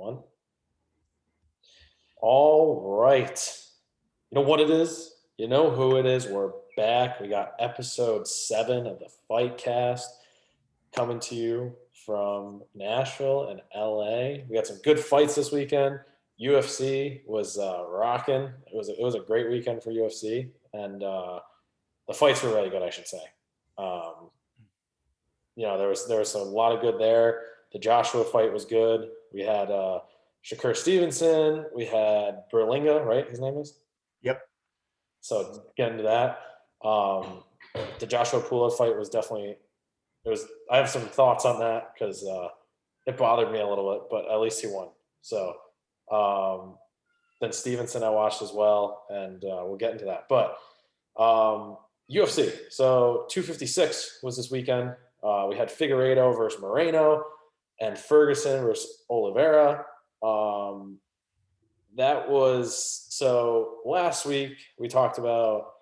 One. All right. You know what it is? You know who it is? We're back. We got episode 7 of the Fight Cast coming to you from Nashville and LA. We got some good fights this weekend. UFC was rocking. It was a great weekend for UFC, and the fights were really good, I should say. Um, there was a lot of good there. The Joshua fight was good. We had Shakur Stevenson. We had Berlanga, right? His name is. Yep. So get into that. The Joshua Pulev fight was definitely. It was. I have some thoughts on that because it bothered me a little bit, but at least he won. So then Stevenson I watched as well, and we'll get into that. But UFC. So 256 was this weekend. We had Figueiredo versus Moreno and Ferguson versus Oliveira. That was so last week we talked about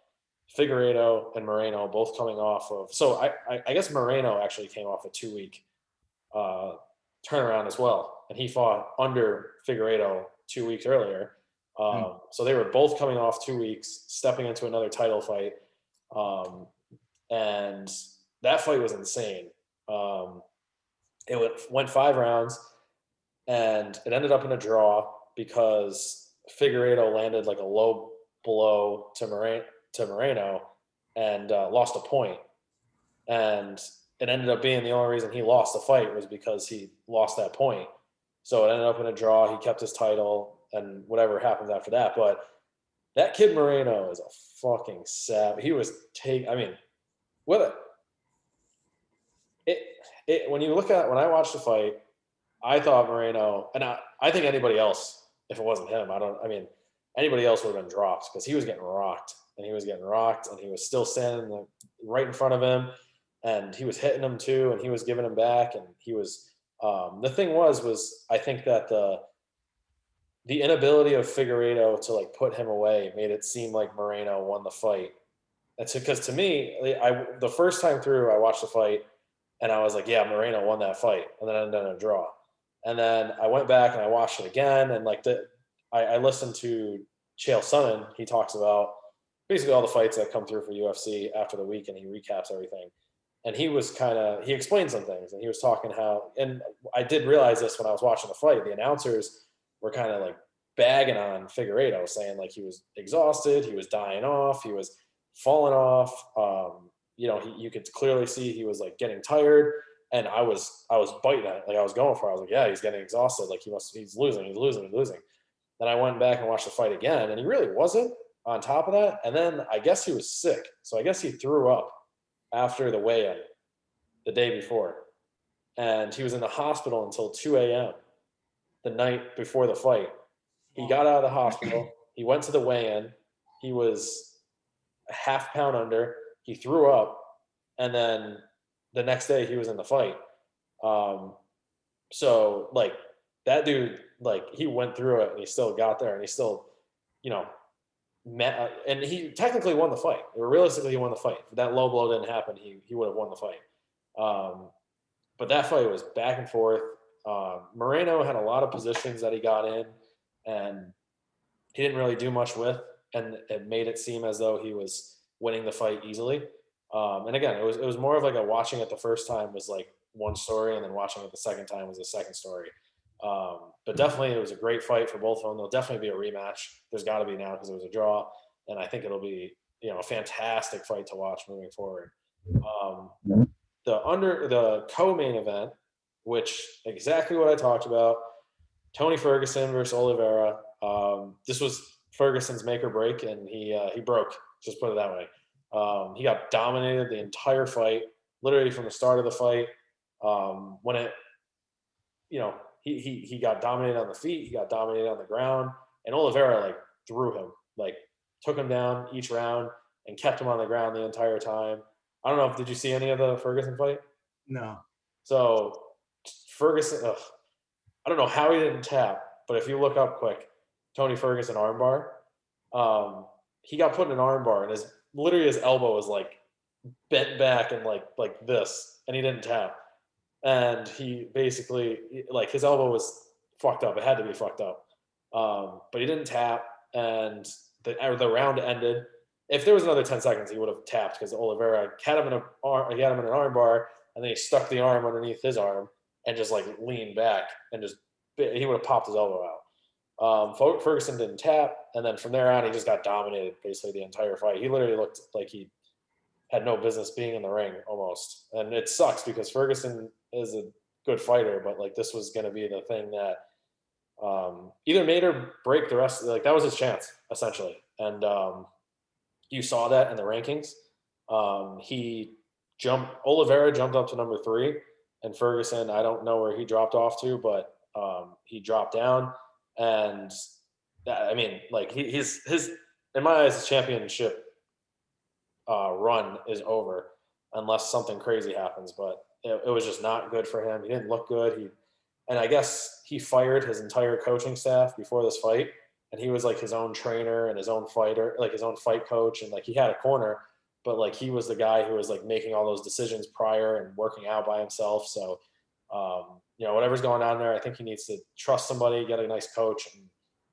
Figueiredo and Moreno both coming off of. So I guess Moreno actually came off a 2 week turnaround as well, and he fought under Figueiredo 2 weeks earlier. So they were both coming off 2 weeks, stepping into another title fight, and that fight was insane. It went 5 rounds, and it ended up in a draw because Figueiredo landed like a low blow to Moreno and lost a point. And it ended up being the only reason he lost the fight was because he lost that point. So it ended up in a draw. He kept his title, and whatever happens after that. But that kid Moreno is a fucking savage. He was I mean, what when you look at when I watched the fight, I thought Moreno, and I think anybody else, if it wasn't him, anybody else would have been dropped because he was getting rocked, and he was still standing right in front of him, and he was hitting him too, and he was giving him back, and he was. The thing was I think that the inability of Figueiredo to like put him away made it seem like Moreno won the fight. That's because to me, the first time through, I watched the fight, and I was like, yeah, Moreno won that fight, and then it ended in a draw. And then I went back and I watched it again, and I listened to Chael Sonnen. He talks about basically all the fights that come through for UFC after the week, and he recaps everything. And he explained some things, and he was talking how, and I did realize this when I was watching the fight, the announcers were kind of like bagging on Figueiredo, saying like he was exhausted, he was dying off, he was falling off. You could clearly see he was like getting tired, and I was biting at it, like I was going for it. I was like, yeah, he's getting exhausted, like he's losing. Then I went back and watched the fight again, and he really wasn't on top of that. And then I guess he was sick, so I guess he threw up after the weigh-in the day before, and he was in the hospital until 2 a.m. the night before the fight. He got out of the hospital. He went to the weigh-in. He was a half pound under. He threw up, and then the next day he was in the fight. So like that dude, like he went through it and he still got there, and he still, met, and he technically won the fight. Or realistically, he won the fight. If that low blow didn't happen, he would have won the fight. But that fight was back and forth. Moreno had a lot of positions that he got in, and he didn't really do much with, and it made it seem as though he was winning the fight easily. And again, it was more of like a watching it the first time was like one story, and then watching it the second time was the second story. But definitely, it was a great fight for both of them. There'll definitely be a rematch. There's got to be now because it was a draw, and I think it'll be a fantastic fight to watch moving forward. The co-main event, which exactly what I talked about, Tony Ferguson versus Oliveira. This was Ferguson's make or break, and he broke. Just put it that way. He got dominated the entire fight, literally from the start of the fight. When it, he got dominated on the feet, he got dominated on the ground, and Oliveira like threw him, like took him down each round and kept him on the ground the entire time. I don't know if did you see any of the Ferguson fight? No. So Ferguson, I don't know how he didn't tap, but if you look up quick, Tony Ferguson armbar, he got put in an armbar, and his elbow was like bent back and like this, and he didn't tap. And he basically, like, his elbow was fucked up. It had to be fucked up. But he didn't tap, and the round ended. If there was another 10 seconds, he would have tapped because Oliveira had him in an arm bar, and then he stuck the arm underneath his arm and just like leaned back and just he would have popped his elbow out. Ferguson didn't tap, and then from there on, he just got dominated basically the entire fight. He literally looked like he had no business being in the ring almost, and it sucks because Ferguson is a good fighter, but like this was going to be the thing that either made or break the rest. Like that was his chance essentially, and you saw that in the rankings. Oliveira jumped up to number 3, and Ferguson, I don't know where he dropped off to, but he dropped down. And I mean, like his in my eyes, his championship run is over unless something crazy happens. But it was just not good for him. He didn't look good. And I guess he fired his entire coaching staff before this fight, and he was like his own trainer and his own fighter, like his own fight coach, and like he had a corner, but like he was the guy who was like making all those decisions prior and working out by himself. So whatever's going on there, I think he needs to trust somebody, get a nice coach, and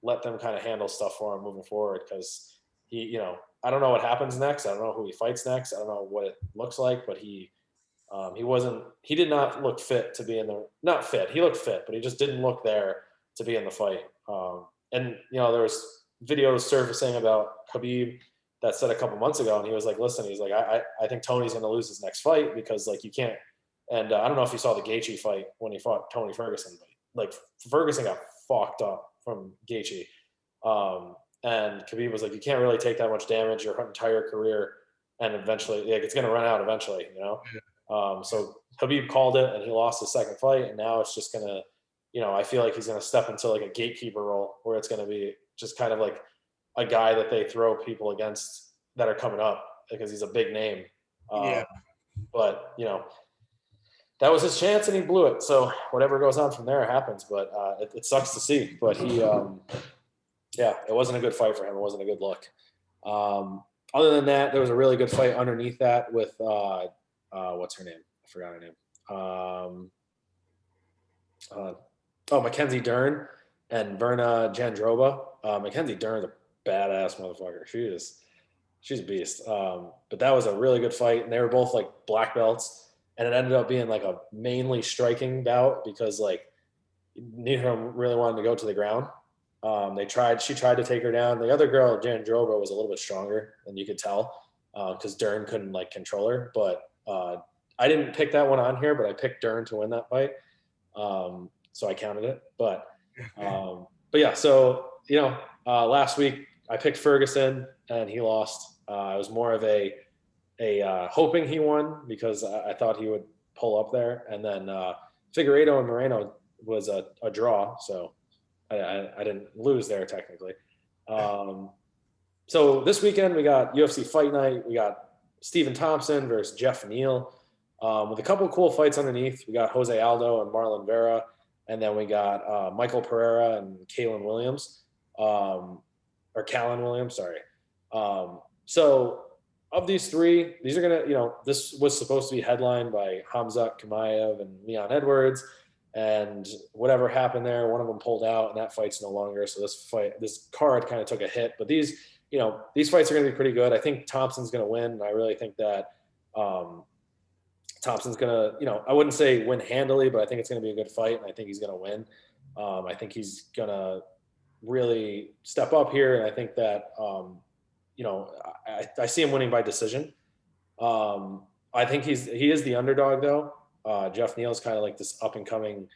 let them kind of handle stuff for him moving forward. Because I don't know what happens next. I don't know who he fights next. I don't know what it looks like, but he did not look fit to be in the, not fit. He looked fit, but he just didn't look there to be in the fight. And there was videos surfacing about Khabib that said a couple months ago, and he was like, listen, he's like, I think Tony's going to lose his next fight because like you can't. And I don't know if you saw the Gaethje fight when he fought Tony Ferguson, but like Ferguson got fucked up from Gaethje. And Khabib was like, you can't really take that much damage your entire career, and eventually like, it's going to run out eventually, So Khabib called it, and he lost his second fight, and now it's just going to, I feel like he's going to step into like a gatekeeper role where it's going to be just kind of like a guy that they throw people against that are coming up because he's a big name. But, that was his chance and he blew it. So whatever goes on from there happens, but it sucks to see. But he, it wasn't a good fight for him. It wasn't a good look. Other than that, there was a really good fight underneath that with, what's her name? I forgot her name. Mackenzie Dern and Verna Jandrova. Mackenzie Dern's a badass motherfucker. She's a beast. But that was a really good fight, and they were both like black belts. And it ended up being like a mainly striking bout because like neither of them really wanted to go to the ground. She tried to take her down. The other girl, Jandrova, was a little bit stronger, and you could tell because Dern couldn't like control her. But I didn't pick that one on here, but I picked Dern to win that fight. So I counted it. But yeah, so last week I picked Ferguson and he lost. It was more of a hoping he won because I thought he would pull up there, and then Figueiredo and Moreno was a draw, so I didn't lose there technically. So this weekend we got UFC Fight Night. We got Stephen Thompson versus Jeff Neal with a couple of cool fights underneath. We got Jose Aldo and Marlon Vera, and then we got Michael Pereira and Callan Williams, sorry. So of these three, these are going to, this was supposed to be headlined by Khamzat Chimaev and Leon Edwards, and whatever happened there, one of them pulled out and that fight's no longer. So this card kind of took a hit, but these fights are going to be pretty good. I think Thompson's going to win. And I really think that Thompson's going to, I wouldn't say win handily, but I think it's going to be a good fight. And I think he's going to win. I think he's going to really step up here. And I think that, I see him winning by decision. I think he is the underdog though. Jeff Neal's kind of like this up and coming.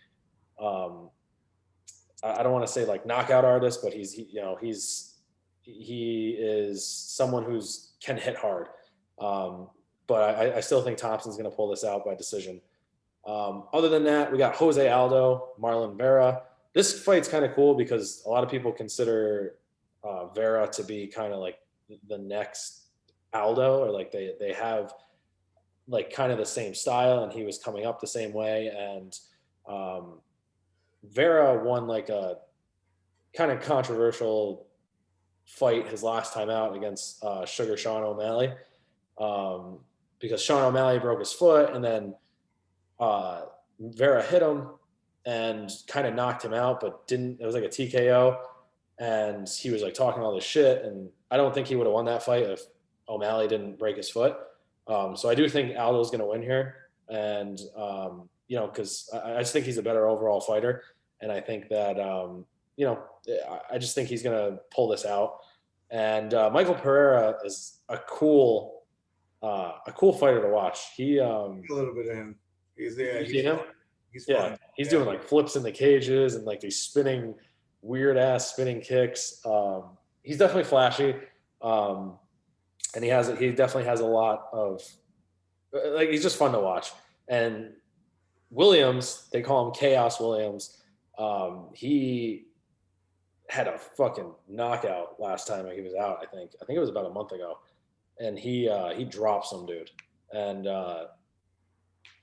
I don't want to say like knockout artist, but he is someone who's can hit hard. But I still think Thompson's going to pull this out by decision. Other than that, we got Jose Aldo, Marlon Vera. This fight's kind of cool because a lot of people consider Vera to be kind of like the next Aldo, or like they have like kind of the same style, and he was coming up the same way. And Vera won like a kind of controversial fight his last time out against Sugar Sean O'Malley, because Sean O'Malley broke his foot, and then Vera hit him, and kind of knocked him out, but didn't. It was like a TKO, and he was like talking all this shit. And I don't think he would have won that fight if O'Malley didn't break his foot. So I do think Aldo's going to win here, and because I just think he's a better overall fighter, and I think that I just think he's going to pull this out. And Michael Pereira is a cool fighter to watch. He a little bit of him. He's him? He's fun. He's doing like flips in the cages and like these spinning, weird ass spinning kicks. He's definitely flashy, and he definitely has a lot of like he's just fun to watch. And Williams, they call him Chaos Williams. He had a fucking knockout last time he was out. I think it was about a month ago, and he dropped some dude. And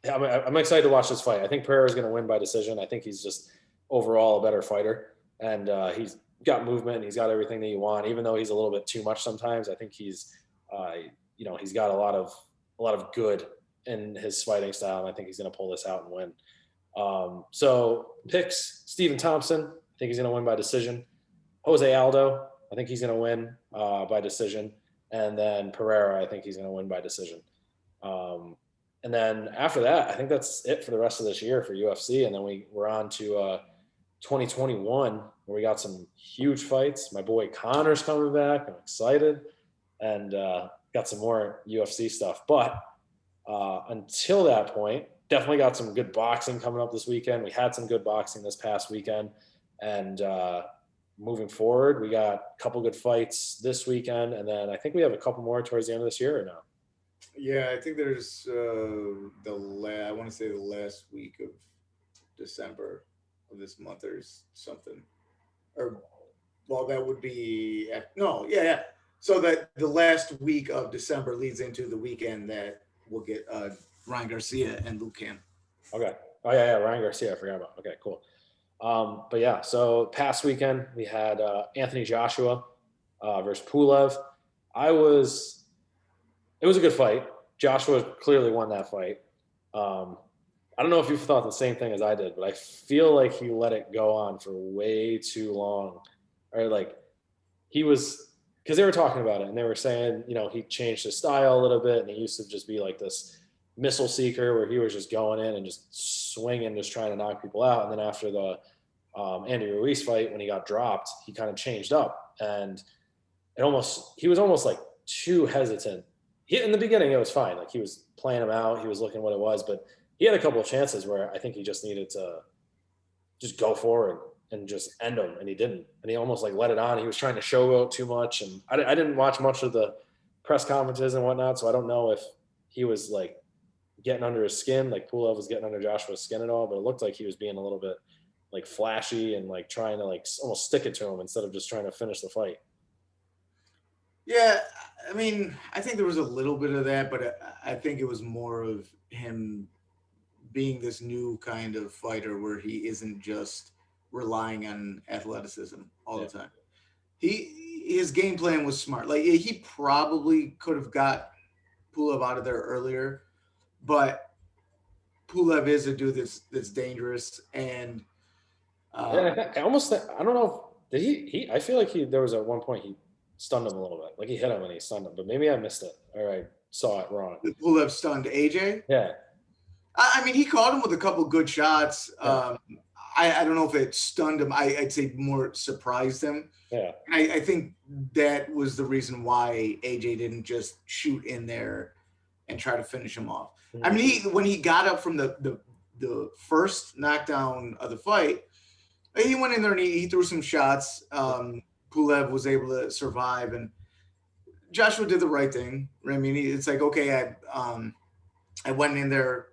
I'm excited to watch this fight. I think Pereira is going to win by decision. I think he's just overall a better fighter, and he's got movement. And he's got everything that you want, even though he's a little bit too much sometimes. I think he's he's got a lot of good in his fighting style, and I think he's going to pull this out and win. So picks Stephen Thompson. I think he's going to win by decision. Jose Aldo, I think he's going to win by decision. And then Pereira, I think he's going to win by decision. And then after that, I think that's it for the rest of this year for UFC. And then we're on to 2021, where we got some huge fights. My boy Connor's coming back. I'm excited. And got some more UFC stuff. But until that point, definitely got some good boxing coming up this weekend. We had some good boxing this past weekend. And moving forward, we got a couple good fights this weekend. And then I think we have a couple more towards the end of this year or no? Yeah, I think there's I want to say the last week of December of this month or something. Or, well, that would be, yeah. So that the last week of December leads into the weekend that we'll get Ryan Garcia and Luke Cam. Okay. Oh, yeah, Ryan Garcia, I forgot about. Okay, cool. But yeah, so past weekend we had Anthony Joshua versus Pulev. It was a good fight. Joshua clearly won that fight. I don't know if you thought the same thing as I did, but I feel like he let it go on for way too long. Or like because they were talking about it and they were saying, he changed his style a little bit, and he used to just be like this missile seeker where he was just going in and just swinging, just trying to knock people out. And then after the Andy Ruiz fight, when he got dropped, he kind of changed up, and he was almost like too hesitant. In the beginning, it was fine. Like he was playing him out. He was looking what it was, but he had a couple of chances where I think he just needed to just go forward and just end him, and he didn't. And he almost like let it on. He was trying to showboat too much, and I didn't watch much of the press conferences and whatnot, so I don't know if he was like getting under his skin, like Pulev was getting under Joshua's skin at all, but it looked like he was being a little bit like flashy and like trying to like almost stick it to him instead of just trying to finish the fight. Yeah, I mean, I think there was a little bit of that, but I think it was more of him being this new kind of fighter where he isn't just relying on athleticism all the time. His game plan was smart. Like he probably could have got Pulev out of there earlier, but Pulev is a dude that's dangerous. And I don't know. Did he? I feel like there was at one point he stunned him a little bit. Like he hit him and he stunned him, but maybe I missed it or I saw it wrong. Pulev stunned AJ? Yeah. I mean, he caught him with a couple good shots. Yeah. I don't know if it stunned him. I'd say more surprised him. Yeah. I think that was the reason why AJ didn't just shoot in there and try to finish him off. Mm-hmm. I mean, when he got up from the first knockdown of the fight, he went in there and he threw some shots. Pulev was able to survive, and Joshua did the right thing. I mean, it's like, okay, I went in there,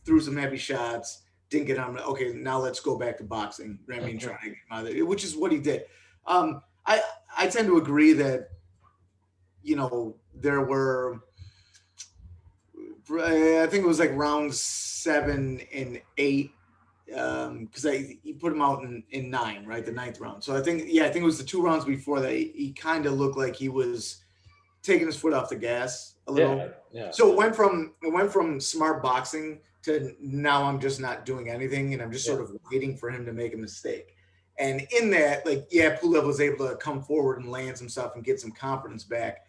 threw some heavy shots, didn't get on. Okay, now let's go back to boxing. I mean, trying to get him out of there, which is what he did. I tend to agree that, there were, I think it was like rounds 7 and 8, because he put him out in 9, right? The 9th round. So I think it was the 2 rounds before that he kind of looked like he was taking his foot off the gas a little. Yeah. So it went from smart boxing to now I'm just not doing anything and I'm just sort of waiting for him to make a mistake. And in that, like, yeah, Pulev was able to come forward and land some stuff and get some confidence back.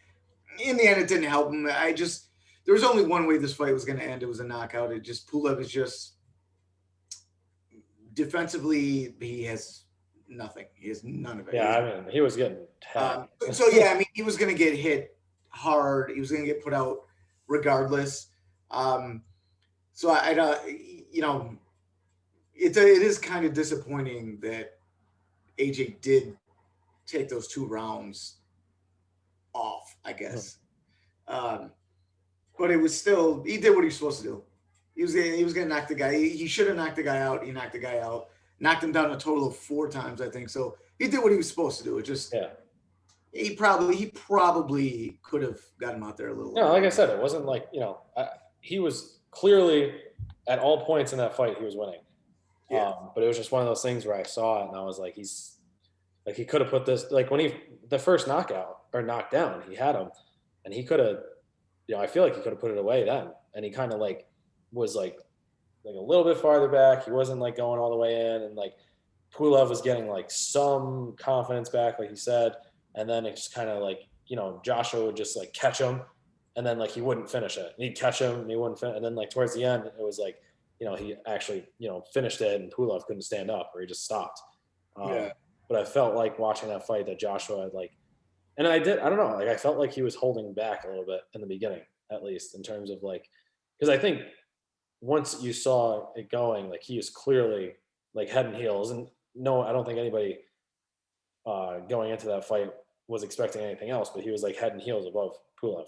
In the end, it didn't help him. There was only one way this fight was going to end. It was a knockout. Pulev is just defensively, he has nothing. He has none of it. Yeah, I mean, he was getting so yeah, I mean, he was going to get hit hard. He was going to get put out regardless. So it is kind of disappointing that AJ did take those 2 rounds off, I guess. But it was still, he did what he was supposed to do. He was going to knock the guy. He should have knocked the guy out. He knocked the guy out, knocked him down a total of 4 times, I think. So he did what he was supposed to do. It just, he probably could have got him out there a little. No, like I said, it wasn't like, he was clearly at all points in that fight, he was winning. Yeah. But it was just one of those things where I saw it and I was like, he could have put this, like when the first knockout or knockdown, he had him and he could have, I feel like he could have put it away then. And he kind of like was like a little bit farther back. He wasn't like going all the way in, and like Pulev was getting like some confidence back, like he said. And then it just kind of like, Joshua would just like catch him and then like he wouldn't finish it. And he'd catch him and he wouldn't finish. And then like towards the end, it was like, he actually, finished it and Pulev couldn't stand up or he just stopped. But I felt like watching that fight that Joshua had like, and I don't know, like I felt like he was holding back a little bit in the beginning, at least in terms of like, because I think once you saw it going, like he is clearly like head and heels. And no, I don't think anybody going into that fight was expecting anything else, but he was like head and heels above Pulev.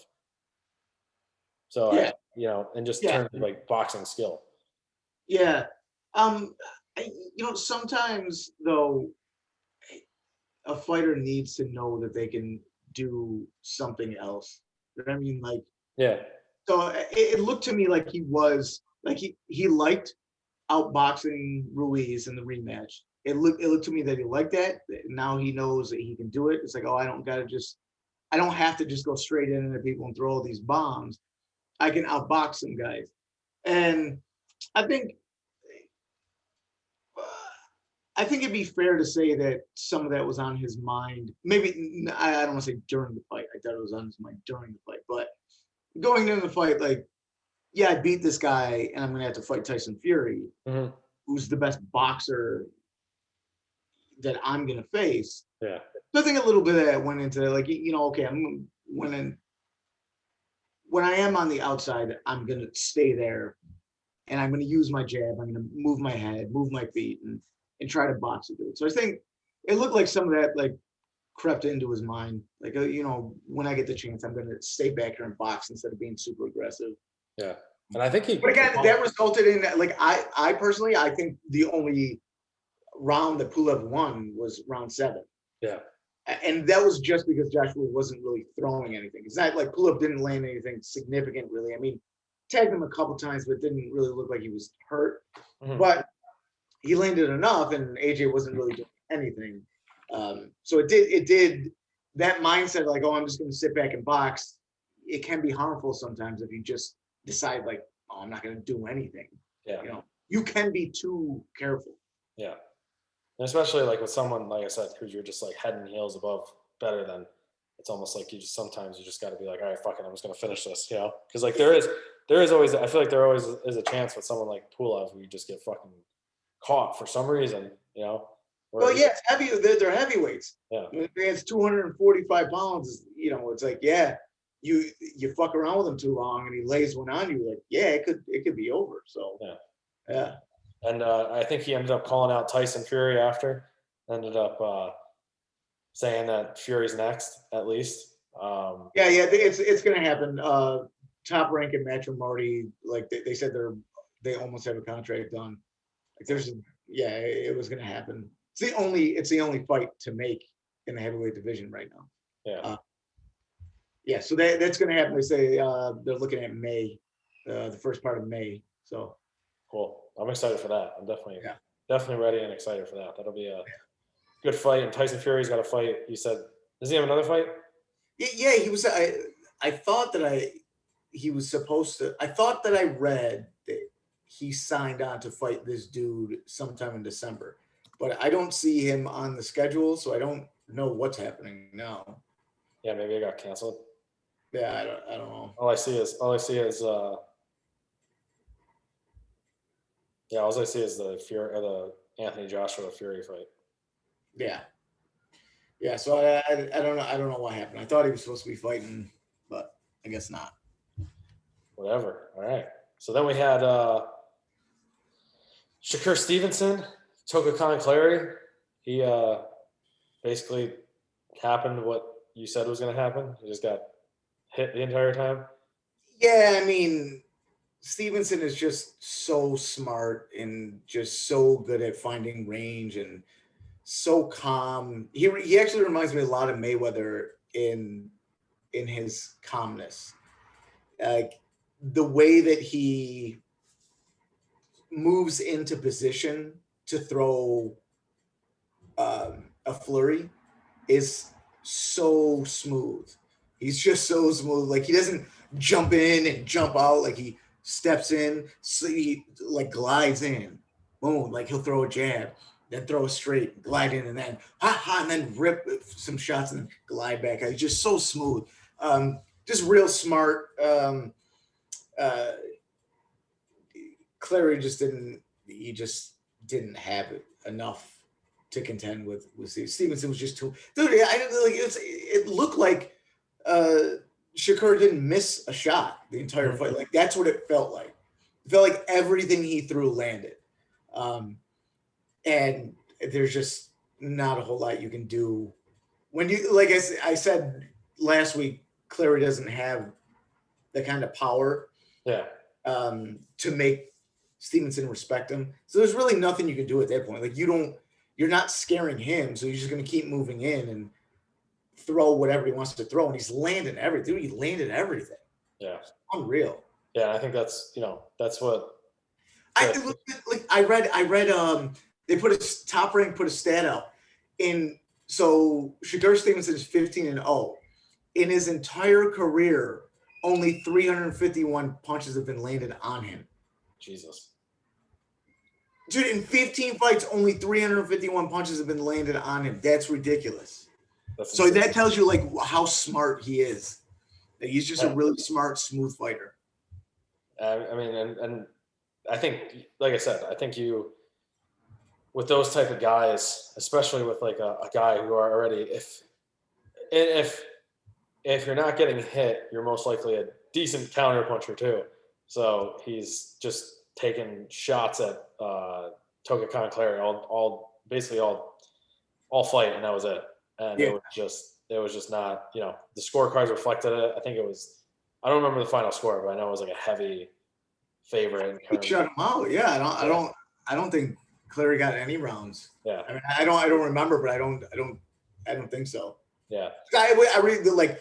So, and just terms of like boxing skill. Yeah. Sometimes though, a fighter needs to know that they can do something else. You know what I mean? Like, yeah. So it looked to me like he was like he liked outboxing Ruiz in the rematch. It looked to me that he liked that. Now he knows that he can do it. It's like, oh, I don't have to just go straight into people and throw all these bombs. I can outbox some guys. And I think it'd be fair to say that some of that was on his mind. Maybe I don't want to say during the fight. I thought it was on his mind during the fight. But going into the fight, like, yeah, I beat this guy and I'm going to have to fight Tyson Fury, who's the best boxer that I'm going to face. Yeah. So I think a little bit of that went into like, okay, when I am on the outside, I'm going to stay there and I'm going to use my jab. I'm going to move my head, move my feet and try to box a dude. So I think it looked like some of that like crept into his mind. Like, when I get the chance, I'm going to stay back here and box instead of being super aggressive. Yeah. And I think but again, that resulted in like, I personally, I think the only round that Pulev won was round 7. Yeah. And that was just because Joshua wasn't really throwing anything. It's not like Pulev didn't land anything significant, really. I mean, tagged him a couple times, but it didn't really look like he was hurt. But he landed enough, and AJ wasn't really doing anything. So it did that mindset, like, oh, I'm just going to sit back and box. It can be harmful sometimes if you just decide, like, oh, I'm not going to do anything. Yeah. You can be too careful. Yeah. And especially like with someone, like I said, who you're just like head and heels above better than, it's almost like sometimes you just got to be like, all right, fuck it, I'm just going to finish this, Because like there is always, I feel like there always is a chance with someone like Pulev where you just get fucking caught for some reason, Well, yeah, it's heavy. They're heavyweights. Yeah. It's 245 pounds. It's like, yeah, you fuck around with him too long and he lays one on you. Like, yeah, it could be over. So yeah. And I think he ended up calling out Tyson Fury after. Ended up saying that Fury's next, at least. It's gonna happen. Top Rank and Matchroom already, like they said they almost have a contract done. Like it was gonna happen. It's the only fight to make in the heavyweight division right now. Yeah. So that's gonna happen. They say they're looking at May, the first part of May. So cool. I'm excited for that. I'm definitely ready and excited for that. That'll be a good fight. And Tyson Fury's got a fight. You said, does he have another fight? Yeah, he was. I thought that he was supposed to. I thought that I read that he signed on to fight this dude sometime in December. But I don't see him on the schedule, so I don't know what's happening now. Yeah, maybe it got canceled. Yeah, I don't know. All I see is all I see is the Fury or the Anthony Joshua Fury fight. Yeah. Yeah, so I don't know. I don't know what happened. I thought he was supposed to be fighting, but I guess not. Whatever. All right. So then we had Shakur Stevenson, Toka Clary. He basically happened what you said was going to happen. He just got hit the entire time. Yeah, I mean, Stevenson is just so smart and just so good at finding range and so calm. He actually reminds me a lot of Mayweather in his calmness. Like the way that he moves into position to throw a flurry is so smooth. He's just so smooth. Like he doesn't jump in and jump out. Like he steps in, so he like glides in. Boom. Like he'll throw a jab, then throw a straight, glide in, and then and then rip some shots and then glide back. He's just so smooth. Just real smart. Clary just didn't. He just didn't have enough to contend with Steve. Stevenson was just too. Dude, it looked like Shakur didn't miss a shot the entire fight. Like that's what it felt like. It felt like everything he threw landed, and there's just not a whole lot you can do when you like I said last week. Clary doesn't have the kind of power, to make Stevenson respect him. So there's really nothing you can do at that point. Like you're not scaring him, so you're just going to keep moving in and throw whatever he wants to throw, and he's landing everything. Dude, he landed everything. Yeah, it's unreal. Yeah, I think that's that's what I read. They put a top rank, put a stat out, so Shakur Stevenson is 15-0 in his entire career. Only 351 punches have been landed on him. Jesus. Dude, in 15 fights, only 351 punches have been landed on him. That's ridiculous. So that tells you like how smart he is. Like, he's just a really smart, smooth fighter. I mean, and I think, like I said, I think with those type of guys, especially with like a guy who are already, if you're not getting hit, you're most likely a decent counter puncher too. So he's just taking shots at Toka Clary basically all fight, and that was it. And it was just not, the scorecards reflected it. I think it was, I don't remember the final score, but I know it was like a heavy favorite. He shut him out. Yeah, I don't think Clary got any rounds. Yeah, I mean, I don't remember, but I don't think so. Yeah, I really like.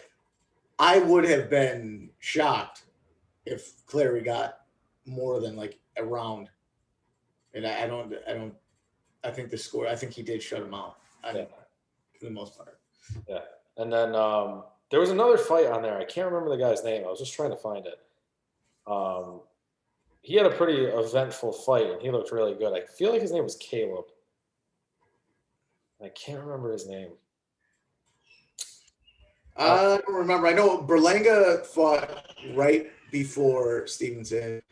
I would have been shocked if Clary got more than like a round, and I think the score. I think he did shut him out. For the most part. Yeah, and then there was another fight on there. I can't remember the guy's name. I was just trying to find it. He had a pretty eventful fight, and he looked really good. I feel like his name was Caleb. I can't remember his name. I don't remember. I know Berlanga fought right before Stevenson,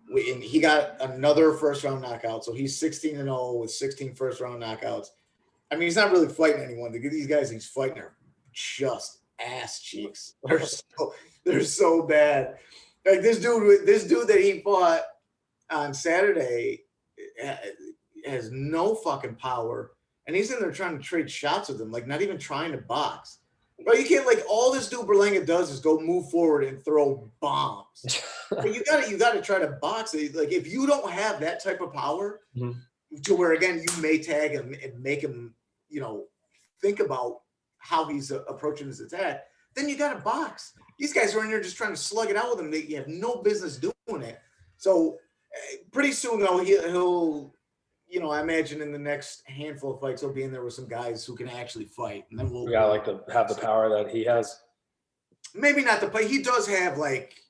and he got another first-round knockout. So he's 16-0 with 16 first-round knockouts. I mean, he's not really fighting anyone. These guys he's fighting are just ass cheeks. They're so bad. Like this dude that he fought on Saturday has no fucking power, and he's in there trying to trade shots with him, like not even trying to box. But you can't, like, all this dude Berlanga does is go move forward and throw bombs. But you gotta try to box it. Like if you don't have that type of power, to where again you may tag him and make him, think about how he's approaching his attack, then you gotta box. These guys are in there just trying to slug it out with him. You have no business doing it. So pretty soon though, he'll I imagine in the next handful of fights, he'll be in there with some guys who can actually fight. And then we'll like to have the power that he has. Maybe not the play. He does have like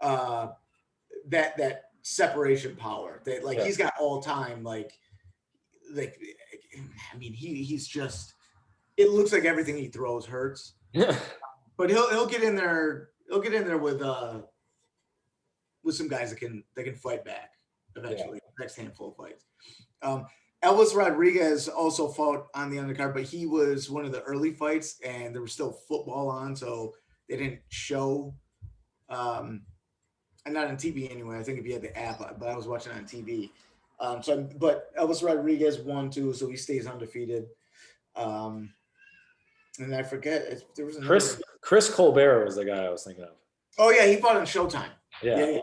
that separation power that like Yeah. he's got all time like I mean he's just it looks like everything he throws hurts. But he'll get in there. He'll get in there with some guys that can fight back eventually. Yeah. Next handful of fights. Elvis Rodriguez also fought on the undercard, but he was one of the early fights, and there was still football on, so they didn't show. And not on TV anyway. I think if you had the app, but I was watching on TV. But Elvis Rodriguez won too, so he stays undefeated. And I forget there was another Chris Colbert was the guy I was thinking of. Oh yeah, he fought on Showtime. Yeah.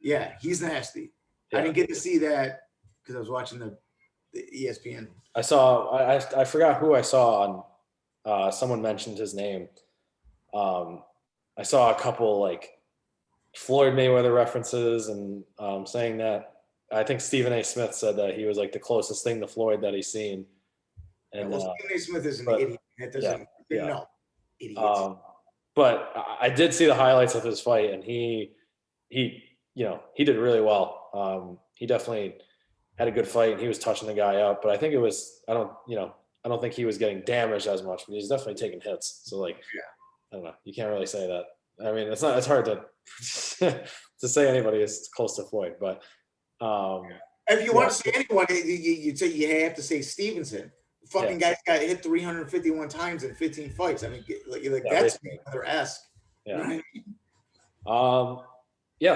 Yeah, he's nasty. Yeah. I didn't get to see that because I was watching the ESPN. I forgot who I saw on. Someone mentioned his name. I saw a couple like Floyd Mayweather references and saying that I think Stephen A. Smith said that he was like the closest thing to Floyd that he's seen. And Stephen A. Smith is an idiot. That doesn't no idiots. But I did see the highlights of his fight, and he did really well. He definitely had a good fight, and he was touching the guy up. But I think it was I don't think he was getting damaged as much, but he's definitely taking hits. So like, I don't know. You can't really say that. I mean, it's hard to to say anybody is close to Floyd, but if you want to say anyone, you'd say you have to say Stevenson. The fucking guy's got hit 351 times in 15 fights. I mean, like that's Mayweather-esque. Yeah. You know?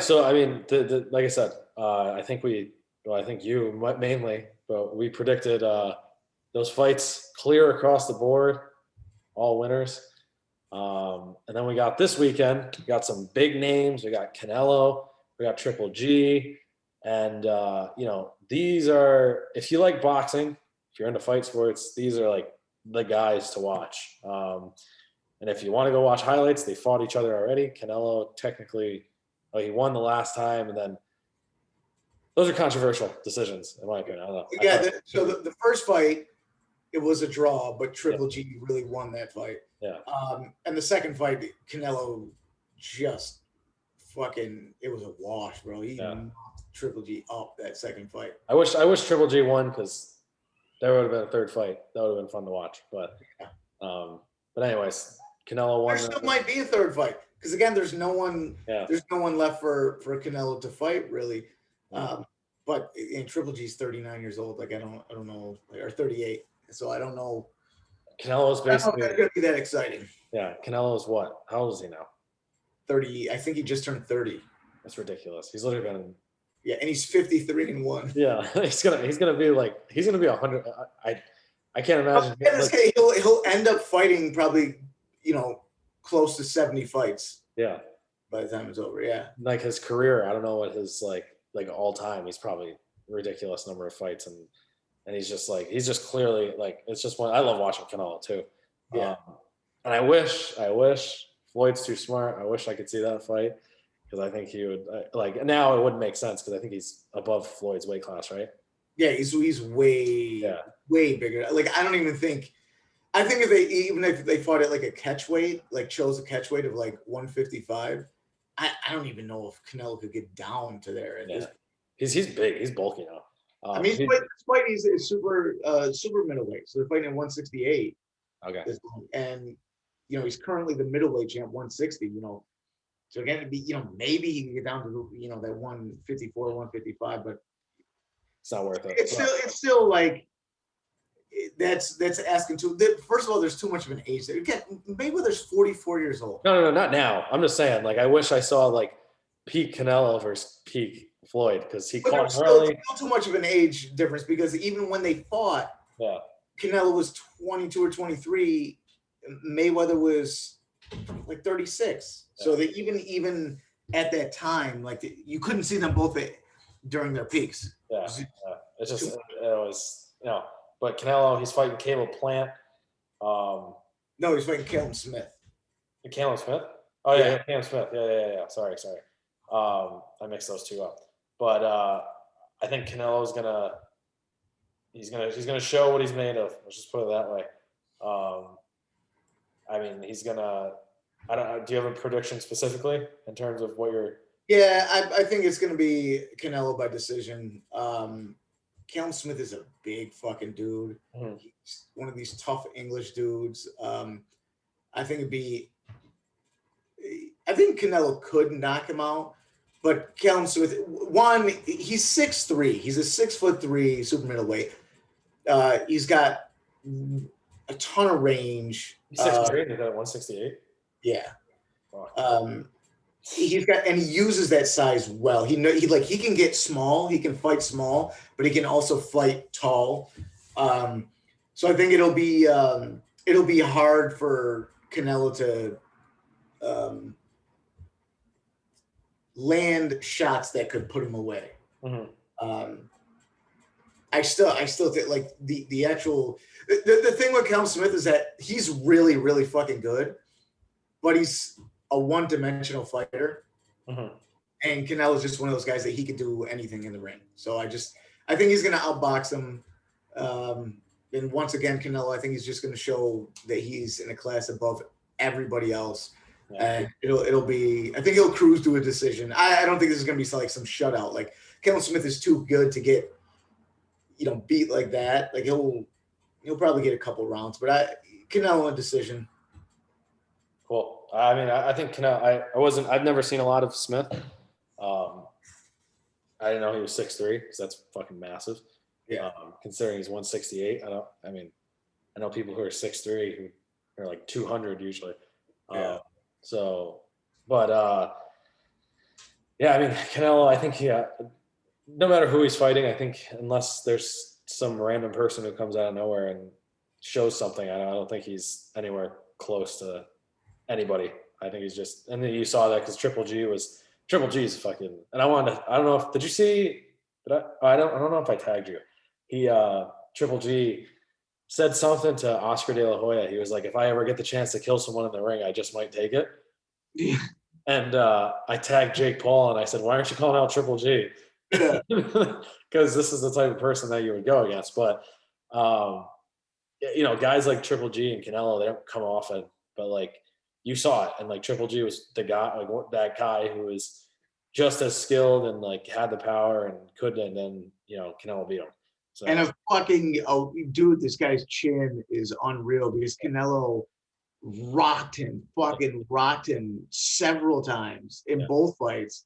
So I mean, like I said, I think you mainly, but we predicted those fights clear across the board, all winners. And then we got this weekend, we got some big names. We got Canelo, we got Triple G. And, these are, if you like boxing, if you're into fight sports, these are like the guys to watch. And if you want to go watch highlights, they fought each other already. Canelo technically, he won the last time. And then those are controversial decisions, in my opinion. I don't know. Yeah. The first fight, it was a draw, but Triple G really won that fight. Yeah. And the second fight, Canelo just fucking, it was a wash, bro. He knocked Triple G up that second fight. I wish Triple G won because there would have been a third fight. That would have been fun to watch. But anyways, Canelo won. There still might be a third fight because again, there's no one left for Canelo to fight really. But Triple G's 39 years old. Like I don't know, or 38. So I don't know. Canelo's basically not going to be that exciting. Yeah, Canelo's what? How old is he now? 30. I think he just turned 30. That's ridiculous. He's literally been. Yeah, and he's 53-1. Yeah, he's gonna be 100. I can't imagine. He'll end up fighting probably close to 70 fights. Yeah. By the time it's over, yeah. Like his career, I don't know what his like all time. He's probably a ridiculous number of fights and he's just clearly like it's just one. I love watching Canelo too. Yeah. And I wish Floyd's too smart. I wish I could see that fight because I think he would now it wouldn't make sense because I think he's above Floyd's weight class, right? Yeah, he's way bigger. Like I don't even think. I think if they fought at like a catch weight, like chose a catch weight of like 155, I don't even know if Canelo could get down to there. Yeah. He's big. He's bulky now. I mean, he's super middleweight, so they're fighting at 168. Okay. And he's currently the middleweight champ, 160. So again, it'd be maybe he can get down to that 154, 155, but it's not worth it. It's still like that's asking too. First of all, there's too much of an age there. Again, Mayweather's 44 years old. No, not now. I'm just saying, like, I wish I saw like peak Canelo versus peak Floyd because he caught still too much of an age difference because even when they fought, Canelo was 22 or 23, Mayweather was like 36. Yeah. So that even at that time, like you couldn't see them both during their peaks. Yeah, it's just it was But Canelo, he's fighting Caleb Plant. No, he's fighting Caleb Smith. Caleb Smith? Oh yeah, Caleb Smith. Yeah. Sorry. I mixed those two up. But I think Canelo's he's gonna show what he's made of. Let's just put it that way. I mean, he's gonna. I don't. Do you have a prediction specifically in terms of what you're Yeah, I think it's going to be Canelo by decision. Callum Smith is a big fucking dude. Mm-hmm. He's one of these tough English dudes. I think it'd be. I think Canelo could knock him out, but Callum Smith, one, he's 6'3". He's a 6'3" super middleweight. He's got a ton of range. He's 6'3" and he got 168. Yeah. He's got, and he uses that size well. He can get small, he can fight small, but he can also fight tall. So I think it'll be hard for Canelo to land shots that could put him away. Mm-hmm. I still think like the actual the thing with Callum Smith is that he's really, really fucking good, but he's a one-dimensional fighter. Mm-hmm. And Canelo's just one of those guys that he could do anything in the ring. So I think he's going to outbox him. And once again, Canelo, I think he's just going to show that he's in a class above everybody else. Yeah. And it'll be, I think he'll cruise to a decision. I don't think this is going to be like some shutout. Like Callum Smith is too good to get, beat like that. Like he'll probably get a couple rounds, but Canelo a decision. Cool. I mean, I think Canelo. I've never seen a lot of Smith. I didn't know he was 6'3" because that's fucking massive. Yeah. Considering he's 168, I know people who are 6'3" who are like 200 usually. Yeah. Yeah, I mean, Canelo. I think no matter who he's fighting, I think unless there's some random person who comes out of nowhere and shows something, I don't think he's anywhere close to anybody. I think he's just, and then you saw that because Triple G is fucking, and I don't know if, did you see, I don't know if I tagged you. Triple G said something to Oscar De La Hoya. He was like, if I ever get the chance to kill someone in the ring, I just might take it. Yeah. And I tagged Jake Paul and I said, why aren't you calling out Triple G? Because this is the type of person that you would go against. But, guys like Triple G and Canelo, they don't come often, but like, you saw it, and like Triple G was the guy, like that guy who was just as skilled and like had the power and could, and then Canelo beat him. So. And dude, this guy's chin is unreal because Canelo rocked him several times in both fights,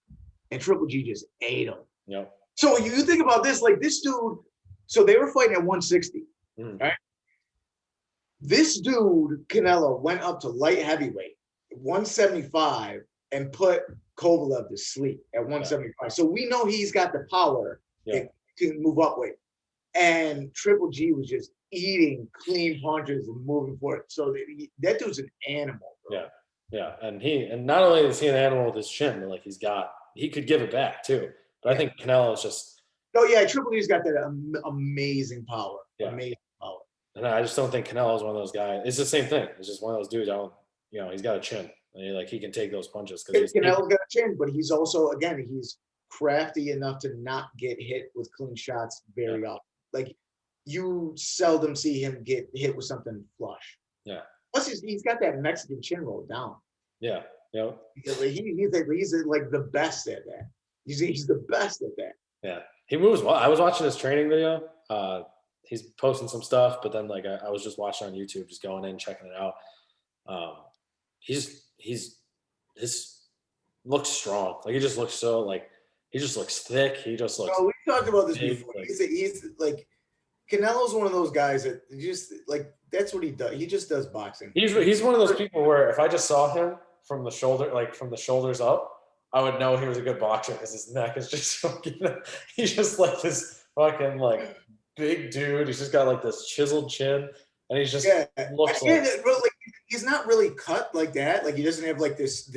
and Triple G just ate him. Yeah. So you think about this, like this dude. So they were fighting at 160, right? This dude, Canelo, went up to light heavyweight, 175, and put Kovalev to sleep at 175. Yeah. So we know he's got the power to move up weight. And Triple G was just eating clean punches and moving forward. So that dude's an animal, bro. Yeah, yeah. And not only is he an animal with his chin, but like he could give it back too. But I think Canelo is just. Oh yeah, Triple G's got that amazing power. Yeah. Amazing power. And I just don't think Canelo is one of those guys. It's the same thing. It's just one of those dudes. He's got a chin. And he can take those punches. Canelo's got a chin, but he's also, again, he's crafty enough to not get hit with clean shots very often. Like, you seldom see him get hit with something flush. Yeah. Plus, he's got that Mexican chin roll down. Yeah. Yeah. He's like the best at that. He's the best at that. Yeah. He moves well. I was watching his training video. He's posting some stuff, but then like I was just watching on YouTube, just going in, checking it out. This looks strong. Like he just looks so like he just looks thick. He just looks. Oh, we talked about this big, before. He's like Canelo's one of those guys that just like that's what he does. He just does boxing. He's one of those people where if I just saw him from the shoulders up, I would know he was a good boxer because his neck is just fucking. He's just like this fucking like big dude. He's just got like this chiseled chin, and he's just looks like he's not really cut like that. Like he doesn't have like this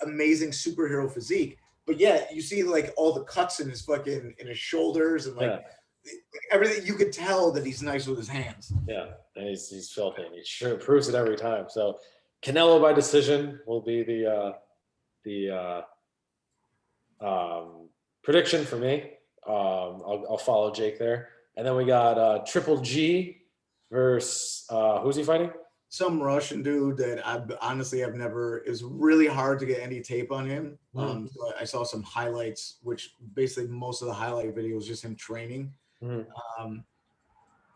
amazing superhero physique. But yeah, you see like all the cuts in his shoulders and like everything. You could tell that he's nice with his hands. Yeah, and he's filthy. He sure proves it every time. So Canelo by decision will be the prediction for me. I'll follow Jake there, and then we got Triple G versus who's he fighting? some Russian dude that I've never. It was really hard to get any tape on him. So I saw some highlights, which basically most of the highlight video was just him training. Um,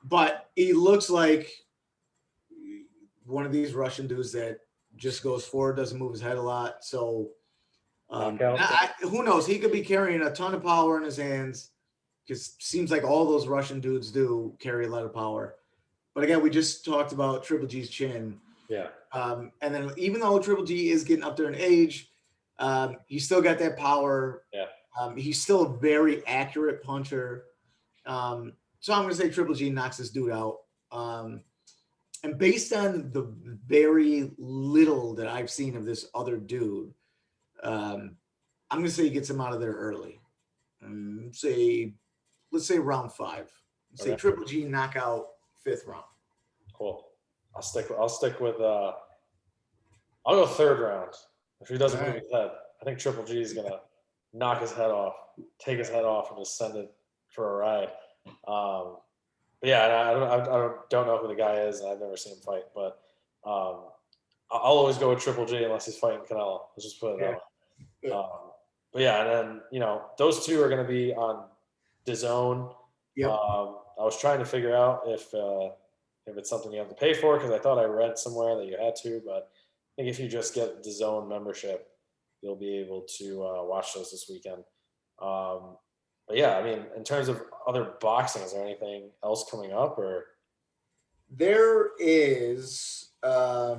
but he looks like one of these Russian dudes that just goes forward, doesn't move his head a lot. So who knows? He could be carrying a ton of power in his hands, because seems like all those Russian dudes do carry a lot of power. But again, we just talked about Triple G's chin. Yeah. And then even though Triple G is getting up there in age, he's still got that power. Yeah. He's still a very accurate puncher. So I'm going to say Triple G knocks this dude out. And based on the very little that I've seen of this other dude, I'm going to say he gets him out of there early. Let's say round 5. Let's say Triple G knockout 5th round. Cool. I'll stick with I'll go 3rd round. If he doesn't move his head, I think Triple G is gonna knock his head off, take his head off, and just send it for a ride. But yeah, I don't know who the guy is, and I've never seen him fight. But I'll always go with Triple G unless he's fighting Canelo. Let's just put it that way. But yeah, and then those two are going to be on DAZN. Yep. I was trying to figure out if it's something you have to pay for, because I thought I read somewhere that you had to, but I think if you just get DAZN membership, you'll be able to watch those this weekend. But yeah, I mean, in terms of other boxing, is there anything else coming up? Or there is, I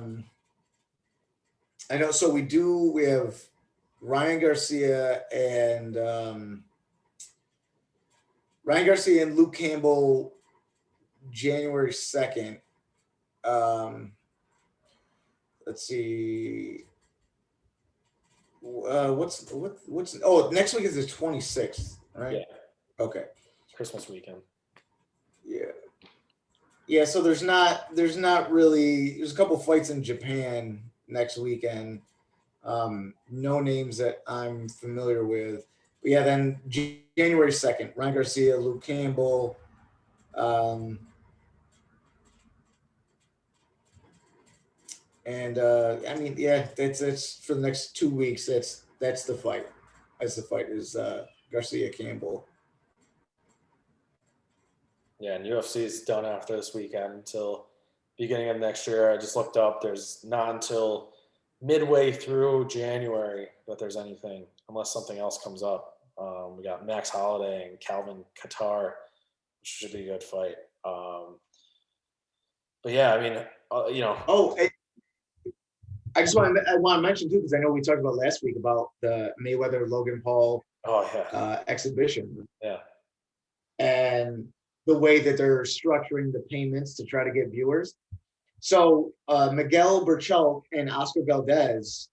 know. So we have Ryan Garcia and Luke Campbell, January 2nd. Let's see. What's next week is the 26th, right? Yeah. Okay. Christmas weekend. Yeah. Yeah, so there's not really, there's a couple fights in Japan next weekend. No names that I'm familiar with. But yeah, then January 2nd, Ryan Garcia, Luke Campbell. And I mean, yeah, that's for the next 2 weeks. That's the fight. That's the fight is Garcia Campbell. Yeah, and UFC is done after this weekend until beginning of next year. I just looked up. There's not until midway through January that there's anything, unless something else comes up. We got Max Holloway and Calvin Kattar, which should be a good fight. But yeah, I mean, Oh, I want to mention too, because I know we talked about last week about the Mayweather Logan Paul exhibition. Yeah. And the way that they're structuring the payments to try to get viewers. So Miguel Berchelt and Oscar Valdez,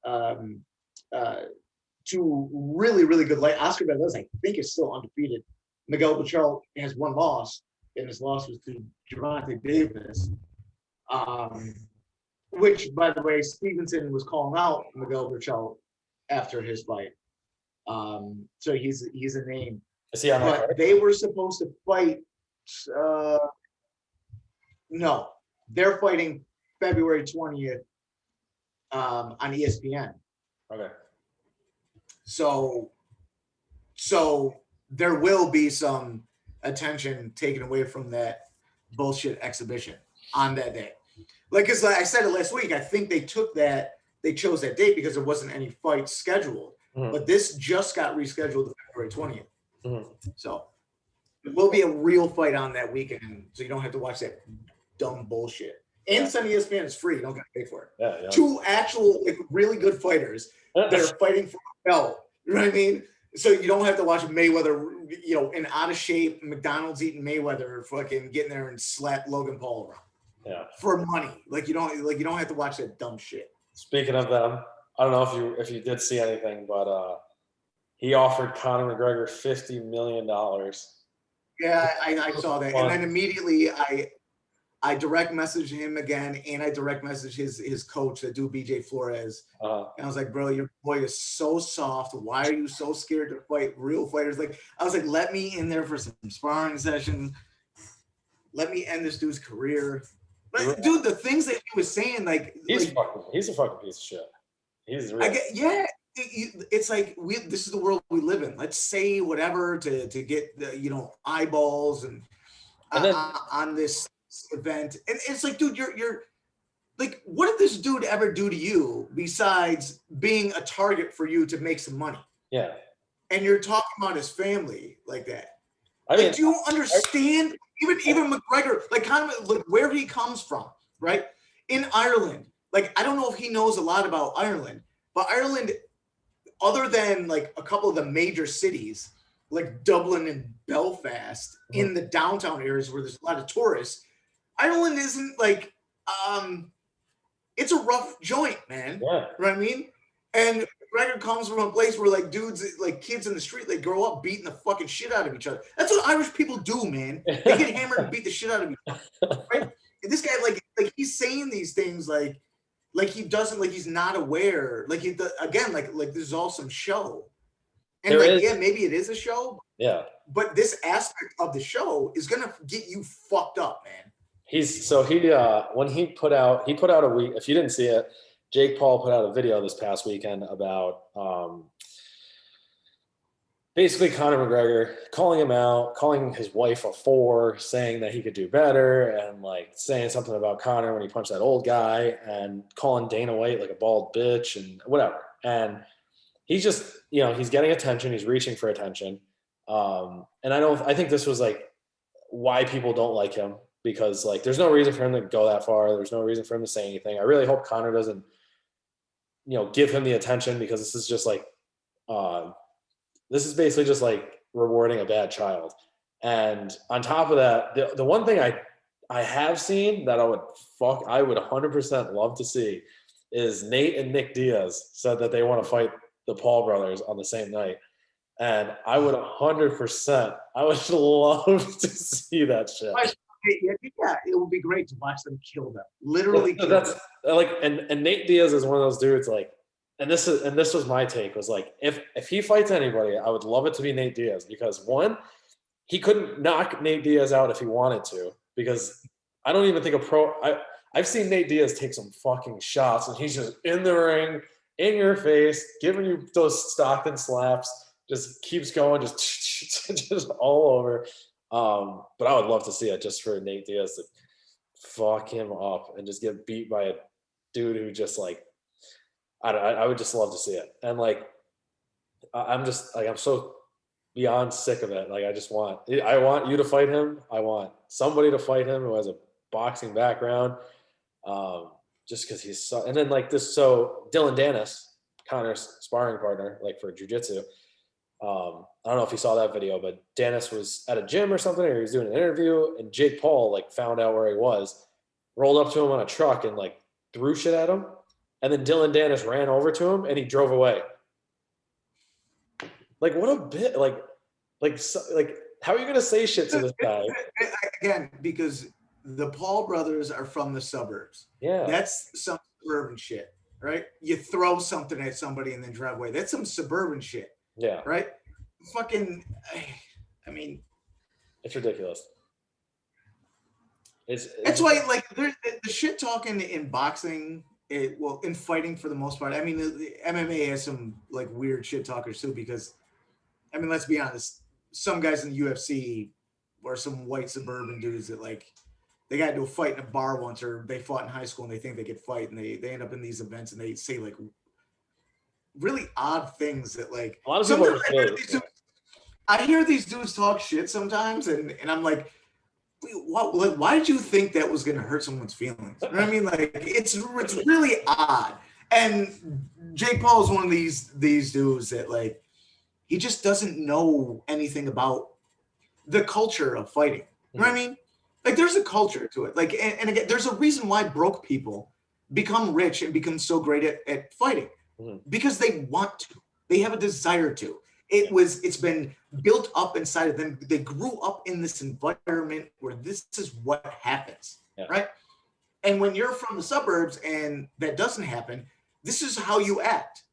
two really, really good light. Oscar Valdez, I think, is still undefeated. Miguel Berchelt has one loss, and his loss was to Gervonta Davis. Which, by the way, Stevenson was calling out Miguel Berchelt after his fight. So he's a name. Is he on that card? They were supposed to fight. No, they're fighting February 20th on ESPN. Okay. So there will be some attention taken away from that bullshit exhibition on that day. Like, as I said it last week, I think they chose that date because there wasn't any fights scheduled. But this just got rescheduled to February 20th. So it will be a real fight on that weekend, so you don't have to watch that dumb bullshit. And it's on ESPN, it's free. You don't got to pay for it. Yeah. Two actual, really good fighters that are fighting for a belt. You know what I mean? So you don't have to watch Mayweather, in out of shape, McDonald's eating Mayweather, fucking getting there and slap Logan Paul around. Yeah. For money. You don't have to watch that dumb shit. Speaking of them, I don't know if you did see anything, but he offered Conor McGregor $50 million. Yeah, I saw that. And then immediately I direct messaged him again, and I direct messaged his coach, that dude BJ Flores. And I was like, bro, your boy is so soft. Why are you so scared to fight real fighters? I was like, let me in there for some sparring sessions. Let me end this dude's career. But dude, the things that he was saying, he's a fucking piece of shit. He's real. It's like this is the world we live in. Let's say whatever to get the eyeballs and then, on this event. And it's like, dude, you're like, what did this dude ever do to you besides being a target for you to make some money? Yeah. And you're talking about his family like that. I mean, do you understand? Even McGregor, like kind of like where he comes from, right? In Ireland, like I don't know if he knows a lot about Ireland, but Ireland, other than like a couple of the major cities like Dublin and Belfast in the downtown areas where there's a lot of tourists, Ireland isn't like it's a rough joint, man. Yeah. You know what I mean? And McGregor comes from a place where like dudes, like kids in the street, they grow up beating the fucking shit out of each other. That's what Irish people do, man. They get hammered and beat the shit out of each other. Right? And this guy, like he's saying these things like he doesn't, like he's not aware. Like again, like this is all some show. And maybe it is a show. Yeah. But this aspect of the show is gonna get you fucked up, man. When he put out a week, if you didn't see it, Jake Paul put out a video this past weekend about basically Conor McGregor calling him out, calling his wife a whore, saying that he could do better, and like saying something about Conor when he punched that old guy, and calling Dana White like a bald bitch and whatever. And he's just, he's getting attention. He's reaching for attention. And I think this was like why people don't like him, because like there's no reason for him to go that far. There's no reason for him to say anything. I really hope Conor doesn't, give him the attention, because this is just like, this is basically just like rewarding a bad child. And on top of that, the one thing I have seen that I would 100% love to see is Nate and Nick Diaz said that they want to fight the Paul brothers on the same night. And I would 100%, I would love to see that shit. Yeah, it would be great to watch them kill them. Literally kill them. Like, and Nate Diaz is one of those dudes, like, and this was my take, was like, if he fights anybody, I would love it to be Nate Diaz, because one, he couldn't knock Nate Diaz out if he wanted to, because I don't even think I've seen Nate Diaz take some fucking shots and he's just in the ring, in your face, giving you those Stockton slaps, just keeps going, just all over. But I would love to see it just for Nate Diaz to fuck him up and just get beat by a dude who just like, I would just love to see it. And like, I'm just like, I'm so beyond sick of it. Like, I want you to fight him. I want somebody to fight him who has a boxing background. Just because he's so, and then like this, so Dylan Dennis, Conor's sparring partner, like for jiu-jitsu. I don't know if you saw that video, but Dennis was at a gym or something, or he was doing an interview, and Jake Paul like found out where he was, rolled up to him on a truck and like threw shit at him. And then Dylan Dennis ran over to him and he drove away. Like, what a bit, like, how are you going to say shit to this guy? Again, because the Paul brothers are from the suburbs. Yeah. That's some suburban shit, right? You throw something at somebody and then drive away. That's some suburban shit. Yeah. Right? Fucking, I mean. It's ridiculous. That's why, like, the shit talking in boxing, in fighting for the most part. I mean, the MMA has some, like, weird shit talkers too, because, I mean, let's be honest, some guys in the UFC are some white suburban dudes that, like, they got into a fight in a bar once, or they fought in high school and they think they could fight, and they end up in these events and they say, like, really odd things that, like, a lot of people I hear these dudes talk shit sometimes, and I'm like, why did you think that was going to hurt someone's feelings? You know what I mean? Like, it's really odd. And Jake Paul is one of these dudes that, like, he just doesn't know anything about the culture of fighting. You know what I mean? Like, there's a culture to it. Like, and again, there's a reason why broke people become rich and become so great at fighting, because they want to. They have a desire to. It's been built up inside of them. They grew up in this environment where this is what happens, right? And when you're from the suburbs and that doesn't happen, this is how you act.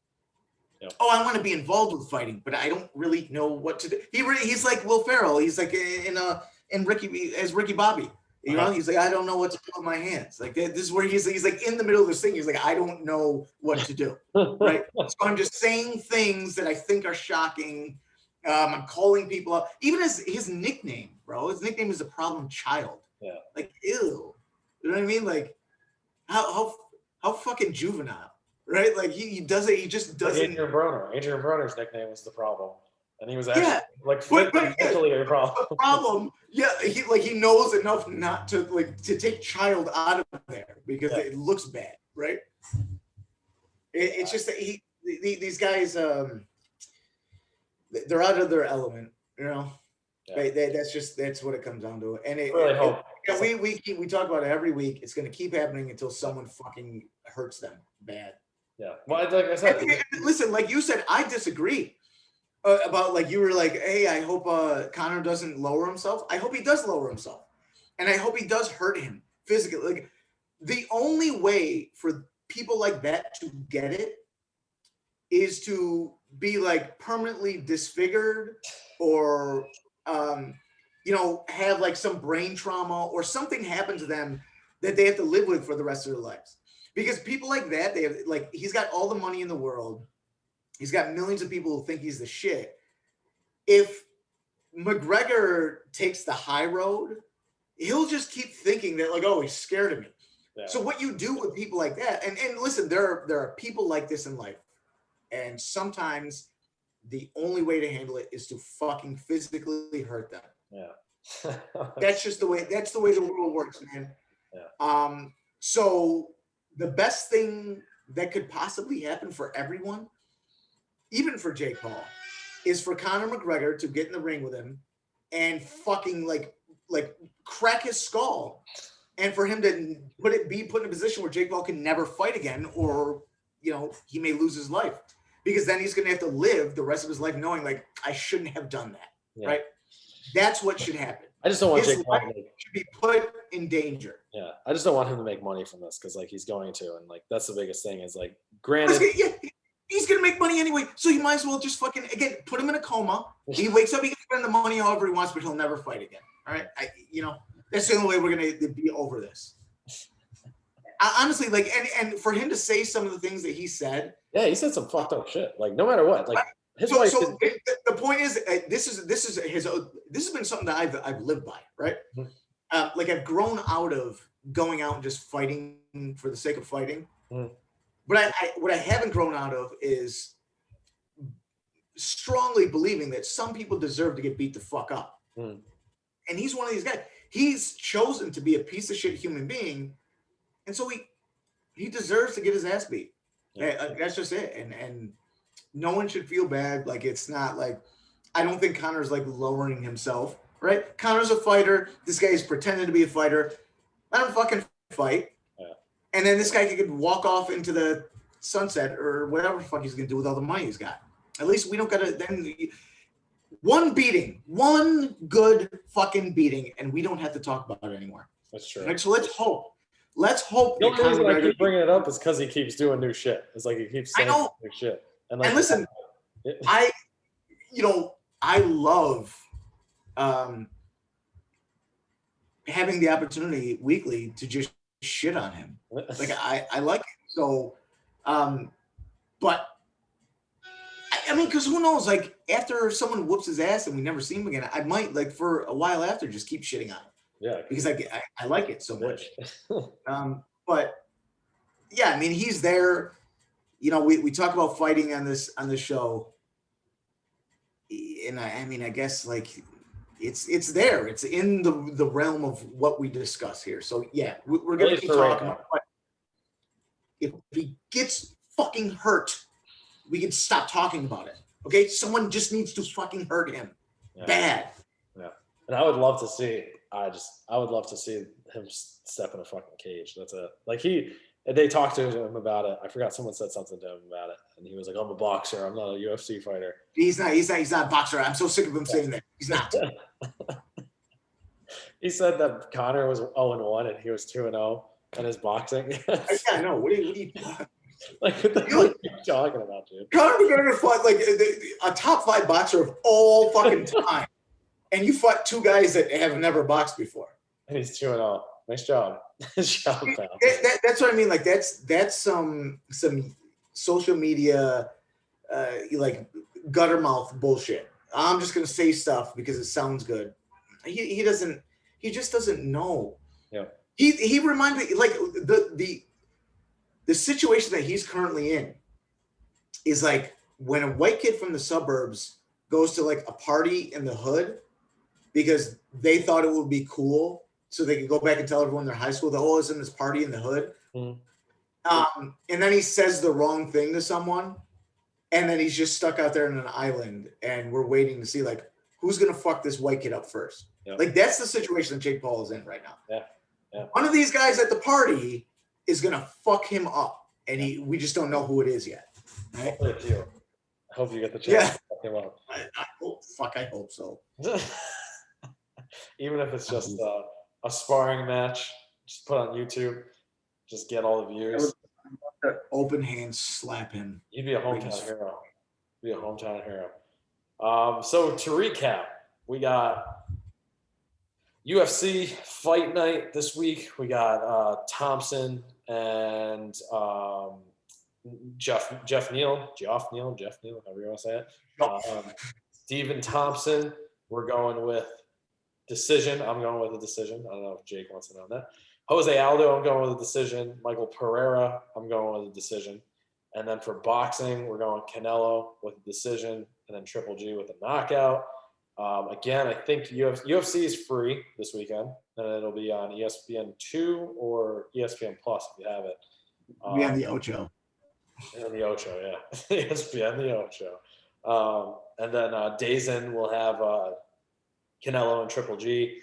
Yep. Oh, I want to be involved with fighting, but I don't really know what to do. He's like Will Ferrell. He's like in Ricky Bobby. You know, he's like, I don't know what to do with my hands. Like this is where he's like in the middle of this thing. He's like, I don't know what to do. Right. So I'm just saying things that I think are shocking. I'm calling people out. Even his nickname, bro. His nickname is the problem child. Yeah. Like, ew. You know what I mean? Like, how fucking juvenile, right? Like he does it. He just doesn't. Like Adrian Broner's nickname was the problem, and he was actually mentally a problem. The problem, yeah. He knows enough not to to take child out of there because it looks bad, right? It's just that these guys, they're out of their element, you know. Yeah. That's what it comes down to. And we talk about it every week. It's going to keep happening until someone fucking hurts them bad. Yeah. Well, like I said, listen, like you said, I disagree about like you were like, hey, I hope Conor doesn't lower himself. I hope he does lower himself, and I hope he does hurt him physically. Like the only way for people like that to get it is to be like permanently disfigured or have like some brain trauma or something happen to them that they have to live with for the rest of their lives. Because people like that, they have like, he's got all the money in the world. He's got millions of people who think he's the shit. If McGregor takes the high road, he'll just keep thinking that like, oh, he's scared of me. Yeah. So what you do with people like that, and listen, there are people like this in life. And sometimes the only way to handle it is to fucking physically hurt them. Yeah. That's the way the world works, man. Yeah. So the best thing that could possibly happen for everyone, even for Jake Paul, is for Conor McGregor to get in the ring with him and fucking like crack his skull, and for him to be put in a position where Jake Paul can never fight again, or he may lose his life. Because then he's going to have to live the rest of his life knowing, like, I shouldn't have done that, right? That's what should happen. I just don't want Jake Paul to be put in danger. Yeah, I just don't want him to make money from this because, like, he's going to, and like that's the biggest thing is like, granted, he's going to make money anyway, so you might as well just fucking put him in a coma. He wakes up, he can spend the money however he wants, but he'll never fight again. All right, that's the only way we're going to be over this. Honestly, like, and for him to say some of the things that he said. Yeah, he said some fucked up shit. Like, no matter what, like his wife. So the point is, this has been something that I've lived by, right? Mm-hmm. Like I've grown out of going out and just fighting for the sake of fighting. Mm-hmm. But what I haven't grown out of is strongly believing that some people deserve to get beat the fuck up. Mm-hmm. And he's one of these guys. He's chosen to be a piece of shit human being, and so he deserves to get his ass beat. Yeah. That's just it. And no one should feel bad. Like, it's not like, I don't think Conor's like lowering himself, right? Conor's a fighter. This guy is pretending to be a fighter. Let him fucking fight. Yeah. And then this guy could walk off into the sunset or whatever the fuck he's going to do with all the money he's got. At least we don't got to then one good fucking beating, and we don't have to talk about it anymore. That's true. Like, so let's hope. Let's hope. The only reason I keep bringing it up is because he keeps doing new shit. It's like he keeps saying new shit. And listen, I love having the opportunity weekly to just shit on him. Like I like it. So, but I mean, because who knows? Like after someone whoops his ass and we never see him again, I might like for a while after just keep shitting on him. Yeah, because I like it so much. But yeah, I mean, he's there. We talk about fighting on this show, and I mean, I guess like it's there. It's in the realm of what we discuss here. So yeah, we're gonna keep talking about it. If he gets fucking hurt, we can stop talking about it. Okay, someone just needs to fucking hurt him bad. Yeah, and I would love to see. I would love to see him step in a fucking cage. That's it. Like they talked to him about it. I forgot someone said something to him about it, and he was like, "I'm a boxer. I'm not a UFC fighter." He's not a boxer. I'm so sick of him saying that. He's not. He said that Conor was 0-1 and he was 2-0 in his boxing. I know. What are you like? What the fuck are you talking about, dude? Conor McGregor fought like a top 5 boxer of all fucking time. And you fought 2 guys that have never boxed before. And he's 2-0. Nice job. Nice job, pal. That's what I mean. Like that's some social media like gutter mouth bullshit. I'm just gonna say stuff because it sounds good. He just doesn't know. Yeah. He reminds me like the situation that he's currently in is like when a white kid from the suburbs goes to like a party in the hood because they thought it would be cool so they could go back and tell everyone in their high school that, oh, it's in this party in the hood. And then he says the wrong thing to someone, and then he's just stuck out there on an island, and we're waiting to see like who's gonna fuck this white kid up first. Yep. Like that's the situation that Jake Paul is in right now. Yeah. One of these guys at the party is gonna fuck him up, and we just don't know who it is yet. Right? Hopefully it's you. I hope you get the chance to fuck him up. I hope so. Even if it's just a sparring match, just put on YouTube, just get all the views. Open hand slap him. You'd be a hometown hero. Be a hometown hero. So to recap, we got UFC fight night this week. We got Thompson and Jeff Neal, however you want to say it. Stephen Thompson, we're going with decision. I'm going with a decision. I don't know if Jake wants to know that. Jose Aldo, I'm going with a decision. Michael Pereira, I'm going with a decision. And then for boxing, we're going Canelo with a decision, and then Triple G with a knockout. Again, I think UFC is free this weekend, and it'll be on ESPN2 or ESPN Plus if you have it. Be on the Ocho. On the Ocho, yeah. ESPN, the Ocho. And then Dazen will have Canelo and Triple G.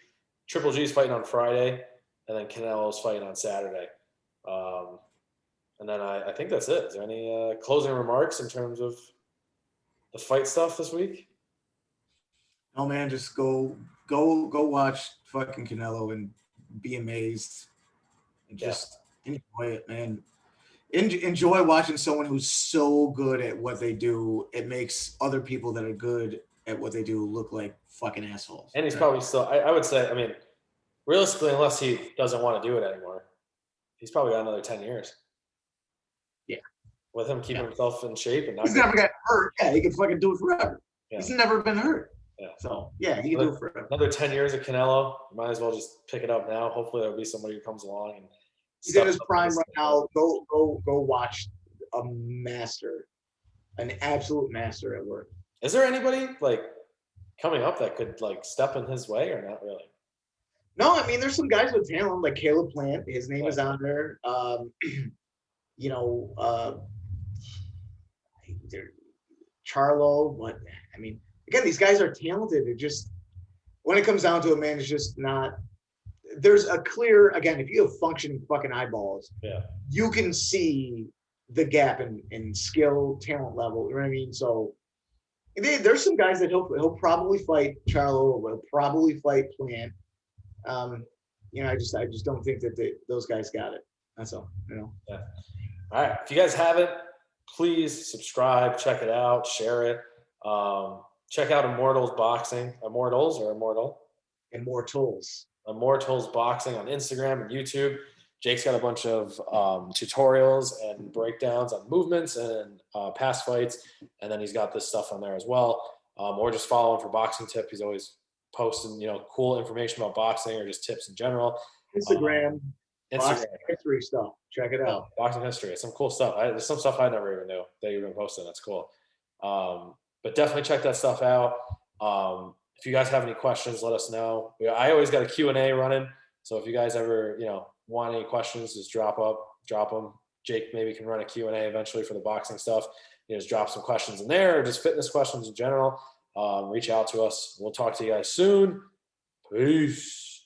Triple G's fighting on Friday, and then Canelo's fighting on Saturday. And then I think that's it. Is there any closing remarks in terms of the fight stuff this week? Oh man, just go watch fucking Canelo and be amazed and just enjoy it, man. Enjoy watching someone who's so good at what they do. It makes other people that are good at what they do look like fucking assholes. And he's probably still, I would say, I mean, realistically, unless he doesn't want to do it anymore, he's probably got another 10 years. Yeah. With him keeping himself in shape and not. He's never got hurt. Yeah, he can fucking do it forever. Yeah. He's never been hurt. Yeah. So yeah, he can do it forever. Another 10 years of Canelo. Might as well just pick it up now. Hopefully there'll be somebody who comes along and he's in his prime right now. Go watch a master, an absolute master at work. Is there anybody like coming up that could like step in his way or not really? No, I mean there's some guys with talent like Caleb Plant. His name is on there. Charlo, but I mean, again, these guys are talented. It just when it comes down to it, man, it's just not. There's a clear, again, if you have functioning fucking eyeballs, you can see the gap in skill, talent level. You know what I mean? So there's some guys that he'll probably fight Charlo, or he'll probably fight Plant. I just don't think that those guys got it. That's all. Yeah. All right. If you guys haven't, please subscribe, check it out, share it. Check out Immortals Boxing. Immortals or Immortal? Immortals Boxing on Instagram and YouTube. Jake's got a bunch of tutorials and breakdowns on movements and past fights, and then he's got this stuff on there as well. Or just follow him for boxing tip. He's always posting, cool information about boxing or just tips in general. Instagram boxing history stuff. Check it out. Boxing history. Some cool stuff. There's some stuff I never even knew that you've been posting. That's cool. But definitely check that stuff out. If you guys have any questions, let us know. I always got a Q&A running. So if you guys ever, want any questions, just drop them. Jake maybe can run a Q&A eventually for the boxing stuff. Just drop some questions in there or just fitness questions in general. Reach out to us. We'll talk to you guys soon. Peace.